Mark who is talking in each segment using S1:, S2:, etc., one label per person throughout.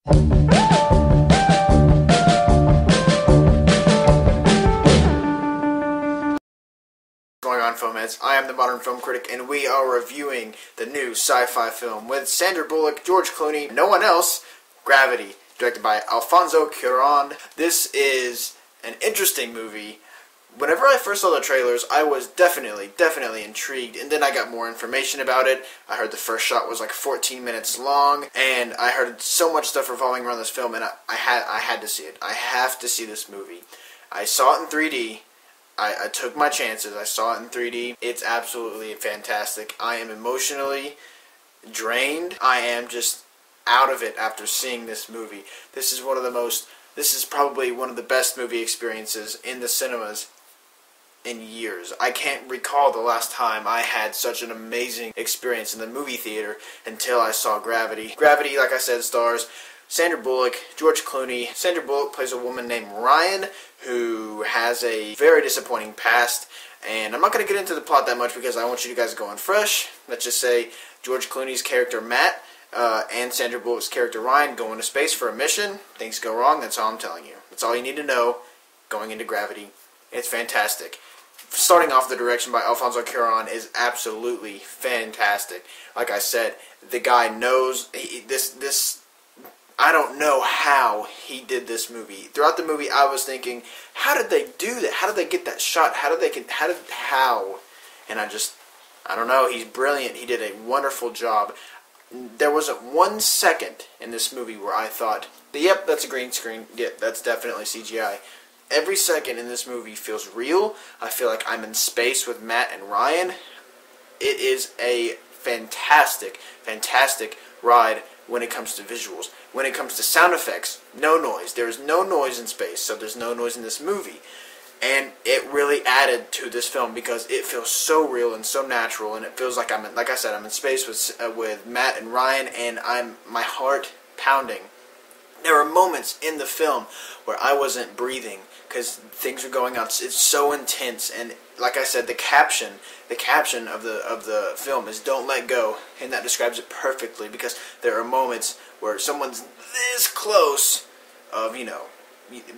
S1: Going on, Filmheads? I am the Modern Film Critic, and we are reviewing the new sci-fi film with Sandra Bullock, George Clooney, no one else, Gravity, directed by Alfonso Cuarón. This is an interesting movie. Whenever I first saw the trailers, I was definitely intrigued, and then I got more information about it. I heard the first shot was like 14 minutes long, and I heard so much stuff revolving around this film, and I had to see it. I have to see this movie. I saw it in 3D. I took my chances. I saw it in 3D. It's absolutely fantastic. I am emotionally drained. I am just out of it after seeing this movie. This is probably one of the best movie experiences in the cinemas in years. I can't recall the last time I had such an amazing experience in the movie theater until I saw Gravity. Gravity, like I said, stars Sandra Bullock, George Clooney. Sandra Bullock plays a woman named Ryan who has a very disappointing past, and I'm not going to get into the plot that much because I want you guys to go in fresh. Let's just say George Clooney's character Matt and Sandra Bullock's character Ryan go into space for a mission. Things go wrong, that's all I'm telling you. That's all you need to know going into Gravity. It's fantastic. Starting off, the direction by Alfonso Cuarón is absolutely fantastic. Like I said, the guy knows I don't know how he did this movie. Throughout the movie, I was thinking, how did they do that? How did they get that shot? How? And I don't know. He's brilliant. He did a wonderful job. There wasn't 1 second in this movie where I thought, yep, that's a green screen. Yep, that's definitely CGI. Every second in this movie feels real. I feel like I'm in space with Matt and Ryan. It is a fantastic ride when it comes to visuals. When it comes to sound effects, no noise. There is no noise in space, so there's no noise in this movie. And it really added to this film because it feels so real and so natural, and it feels like I'm in space with Matt and Ryan, and my heart pounding. There were moments in the film where I wasn't breathing because things were going on. It's so intense, and like I said, the caption of the film is "Don't let go," and that describes it perfectly because there are moments where someone's this close of,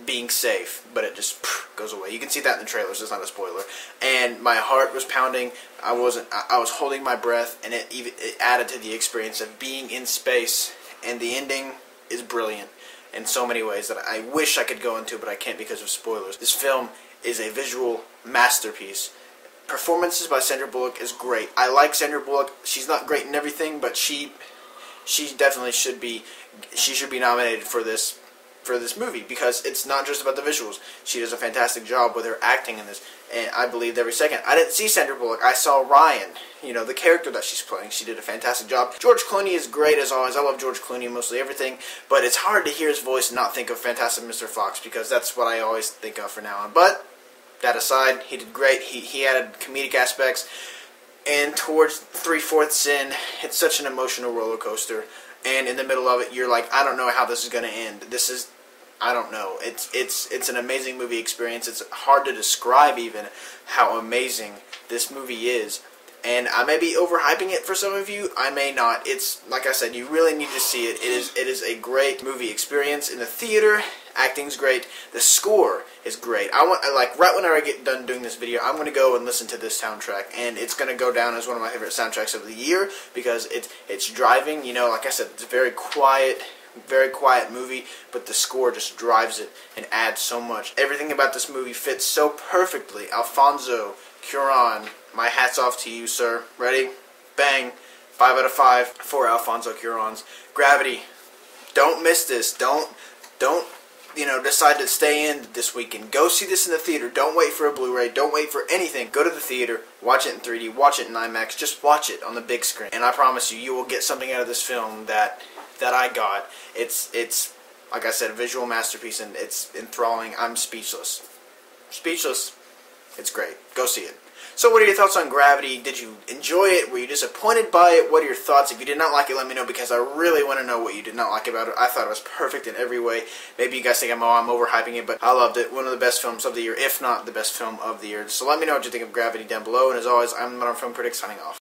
S1: being safe, but it just goes away. You can see that in the trailers. It's not a spoiler. And my heart was pounding. I was holding my breath, and it added to the experience of being in space. And the ending is brilliant in so many ways that I wish I could go into, but I can't because of spoilers. This film is a visual masterpiece. Performances by Sandra Bullock is great. I like Sandra Bullock. She's not great in everything, but she definitely should be nominated for this movie because it's not just about the visuals. She does a fantastic job with her acting in this, and I believed every second. I didn't see Sandra Bullock. I saw Ryan, the character that she's playing. She did a fantastic job. George Clooney is great as always. I love George Clooney in mostly everything, but it's hard to hear his voice and not think of Fantastic Mr. Fox because that's what I always think of from now on. But that aside, he did great. He added comedic aspects, and towards 3/4 in, it's such an emotional roller coaster. And in the middle of it, you're like, I don't know how this is going to end. I don't know. It's an amazing movie experience. It's hard to describe even how amazing this movie is. And I may be overhyping it for some of you. I may not. It's, like I said, you really need to see it. It is a great movie experience in the theater. Acting's great. The score is great. Right when I get done doing this video, I'm going to go and listen to this soundtrack, and it's going to go down as one of my favorite soundtracks of the year because it's driving. Like I said, it's a very quiet movie, but the score just drives it and adds so much. Everything about this movie fits so perfectly. Alfonso Cuarón, my hat's off to you, sir. Ready? Bang. 5 out of 5 for Alfonso Cuarón's Gravity. Don't miss this. Don't decide to stay in this weekend. Go see this in the theater. Don't wait for a Blu-ray. Don't wait for anything. Go to the theater. Watch it in 3D. Watch it in IMAX. Just watch it on the big screen. And I promise you, you will get something out of this film that I got. It's like I said, a visual masterpiece, and it's enthralling. I'm speechless. It's great. Go see it. So what are your thoughts on Gravity? Did you enjoy it? Were you disappointed by it? What are your thoughts? If you did not like it, let me know because I really want to know what you did not like about it. I thought it was perfect in every way. Maybe you guys think I'm overhyping it, but I loved it. One of the best films of the year, if not the best film of the year. So let me know what you think of Gravity down below. And as always, I'm the Modern Film Critic signing off.